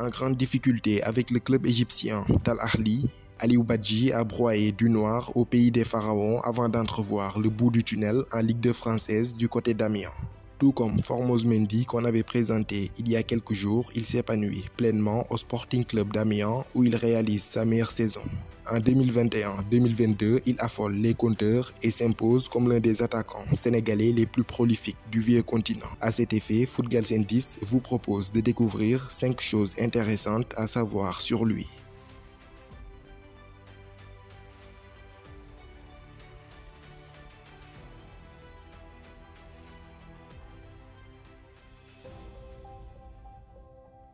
En grande difficulté avec le club égyptien d'Al Ahly, Aliou Badji a broyé du noir au pays des pharaons avant d'entrevoir le bout du tunnel en Ligue 2 française du côté d'Amiens. Tout comme Formose Mendy qu'on avait présenté il y a quelques jours, il s'épanouit pleinement au Sporting Club d'Amiens où il réalise sa meilleure saison. En 2021-2022, il affole les compteurs et s'impose comme l'un des attaquants sénégalais les plus prolifiques du vieux continent. À cet effet, Foot Galsen 10 vous propose de découvrir 5 choses intéressantes à savoir sur lui.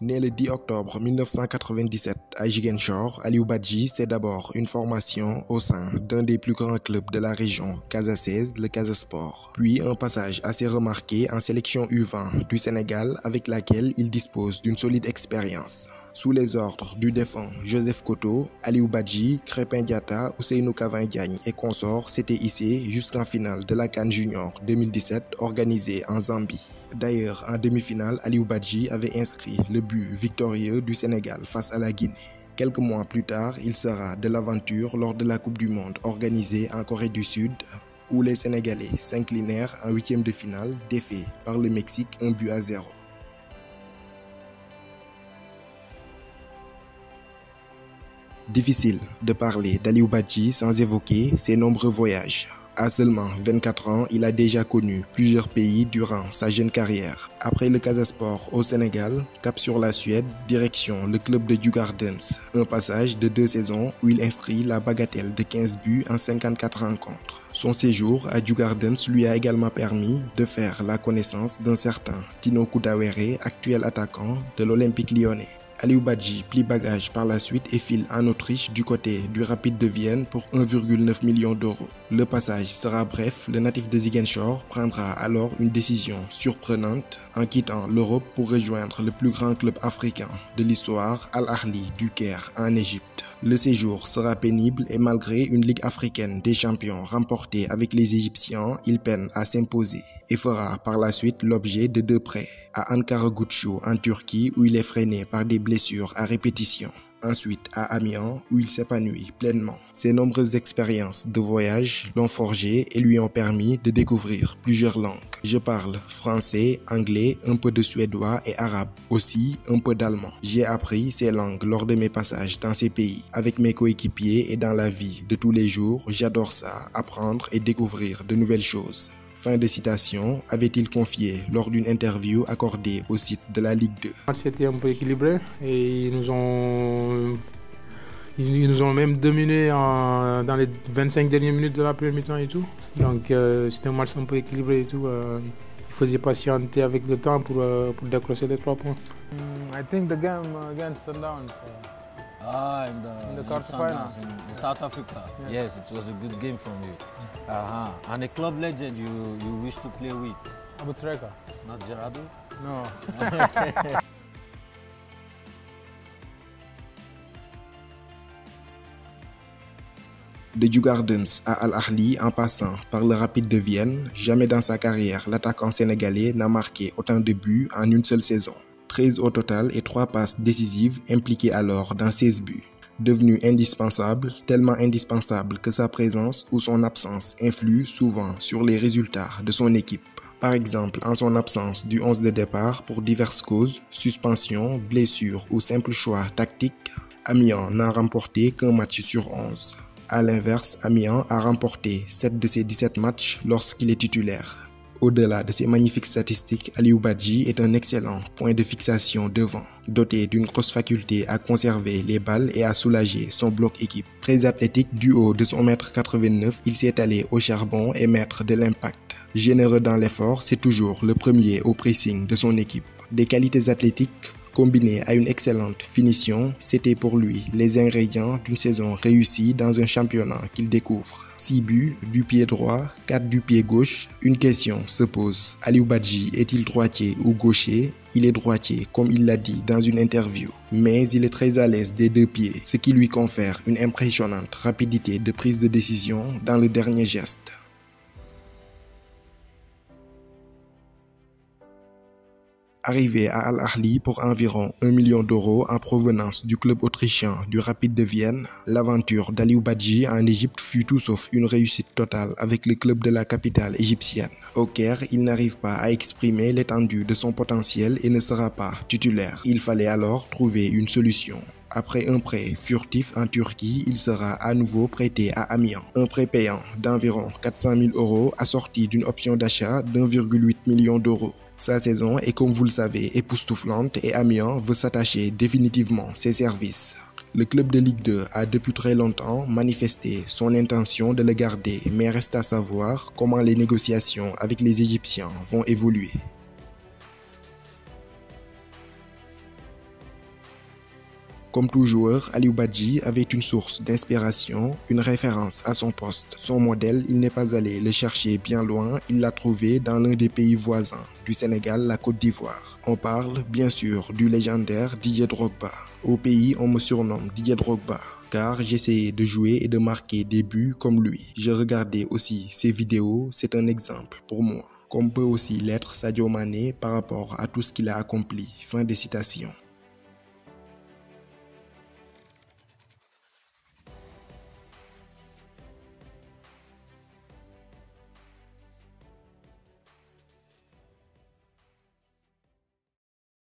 Né le 10 octobre 1997 à Ziguinchor, Aliou Badji c'est d'abord une formation au sein d'un des plus grands clubs de la région casaçaise, le Casa Sport. Puis un passage assez remarqué en sélection U20 du Sénégal avec laquelle il dispose d'une solide expérience. Sous les ordres du défunt Joseph Koto, Aliou Badji, Crépin Diatta, Ousseynou Cavin Diagne et consorts s'étaient hissés jusqu'en finale de la CAN Junior 2017 organisée en Zambie. D'ailleurs, en demi-finale, Aliou Badji avait inscrit le but victorieux du Sénégal face à la Guinée. Quelques mois plus tard, il sera de l'aventure lors de la Coupe du Monde organisée en Corée du Sud, où les Sénégalais s'inclinèrent en huitième de finale, défaits par le Mexique 1-0. Difficile de parler d'Aliou Badji sans évoquer ses nombreux voyages. À seulement 24 ans, il a déjà connu plusieurs pays durant sa jeune carrière. Après le Casa Sport au Sénégal, cap sur la Suède, direction le club de Djurgårdens. Un passage de 2 saisons où il inscrit la bagatelle de 15 buts en 54 rencontres. Son séjour à Djurgårdens lui a également permis de faire la connaissance d'un certain Tino Koudawere, actuel attaquant de l'Olympique lyonnais. Aliou Badji plie bagage par la suite et file en Autriche du côté du Rapide de Vienne pour 1,9 million d'euros. Le passage sera bref, le natif de Ziguinchor prendra alors une décision surprenante en quittant l'Europe pour rejoindre le plus grand club africain de l'histoire, Al Ahly du Caire en Égypte. Le séjour sera pénible et malgré une Ligue africaine des champions remportée avec les Égyptiens, il peine à s'imposer et fera par la suite l'objet de 2 prêts à Ankaragucu en Turquie où il est freiné par des blessures à répétition. Ensuite à Amiens où il s'épanouit pleinement. Ses nombreuses expériences de voyage l'ont forgé et lui ont permis de découvrir plusieurs langues. Je parle français, anglais, un peu de suédois et arabe, aussi un peu d'allemand. J'ai appris ces langues lors de mes passages dans ces pays. Avec mes coéquipiers et dans la vie de tous les jours, j'adore ça, apprendre et découvrir de nouvelles choses. Fin de citation, avait-il confié lors d'une interview accordée au site de la Ligue 2. C'était un peu équilibré et ils nous ont même dominé dans les 25 dernières minutes de la première mi-temps et tout. Donc c'était un match un peu équilibré et tout. Il faisait patienter avec le temps pour décrocher les 3 points. I think the game against Sundowns. In the quarterfinals in South Africa. Yeah. Yes, it was a good game from you. And a club legend you wish to play with? Abu Treka. Not Gerardo? No. De Djurgårdens à Al Ahly en passant par le Rapide de Vienne, jamais dans sa carrière l'attaquant sénégalais n'a marqué autant de buts en une seule saison. 13 au total et 3 passes décisives impliquées alors dans 16 buts. Devenu indispensable, tellement indispensable que sa présence ou son absence influe souvent sur les résultats de son équipe. Par exemple, en son absence du 11 de départ pour diverses causes, suspension, blessure ou simple choix tactique, Amiens n'a remporté qu'un match sur 11. A l'inverse, Amiens a remporté 7 de ses 17 matchs lorsqu'il est titulaire. Au-delà de ces magnifiques statistiques, Aliou Badji est un excellent point de fixation devant, doté d'une grosse faculté à conserver les balles et à soulager son bloc équipe. Très athlétique du haut de son 1,89 m, il s'est allé au charbon et mettre de l'impact. Généreux dans l'effort, c'est toujours le premier au pressing de son équipe. Des qualités athlétiques combiné à une excellente finition, c'était pour lui les ingrédients d'une saison réussie dans un championnat qu'il découvre. 6 buts du pied droit, 4 du pied gauche. Une question se pose. Aliou Badji est-il droitier ou gaucher? Il est droitier, comme il l'a dit dans une interview. Mais il est très à l'aise des 2 pieds, ce qui lui confère une impressionnante rapidité de prise de décision dans le dernier geste. Arrivé à Al Ahly pour environ 1 million d'euros en provenance du club autrichien du Rapide de Vienne, l'aventure d'Aliou Badji en Égypte fut tout sauf une réussite totale avec le club de la capitale égyptienne. Au Caire, il n'arrive pas à exprimer l'étendue de son potentiel et ne sera pas titulaire. Il fallait alors trouver une solution. Après un prêt furtif en Turquie, il sera à nouveau prêté à Amiens. Un prêt payant d'environ 400 000 euros assorti d'une option d'achat d'1,8 million d'euros. Sa saison est, comme vous le savez, époustouflante et Amiens veut s'attacher définitivement ses services. Le club de Ligue 2 a depuis très longtemps manifesté son intention de le garder, mais reste à savoir comment les négociations avec les Égyptiens vont évoluer. Comme tout joueur, Aliou Badji avait une source d'inspiration, une référence à son poste. Son modèle, il n'est pas allé le chercher bien loin, il l'a trouvé dans l'un des pays voisins, du Sénégal, la Côte d'Ivoire. On parle bien sûr du légendaire Didier Drogba. Au pays, on me surnomme Didier Drogba, car j'essayais de jouer et de marquer des buts comme lui. Je regardais aussi ses vidéos, c'est un exemple pour moi. Comme peut aussi l'être Sadio Mané par rapport à tout ce qu'il a accompli. Fin des citations.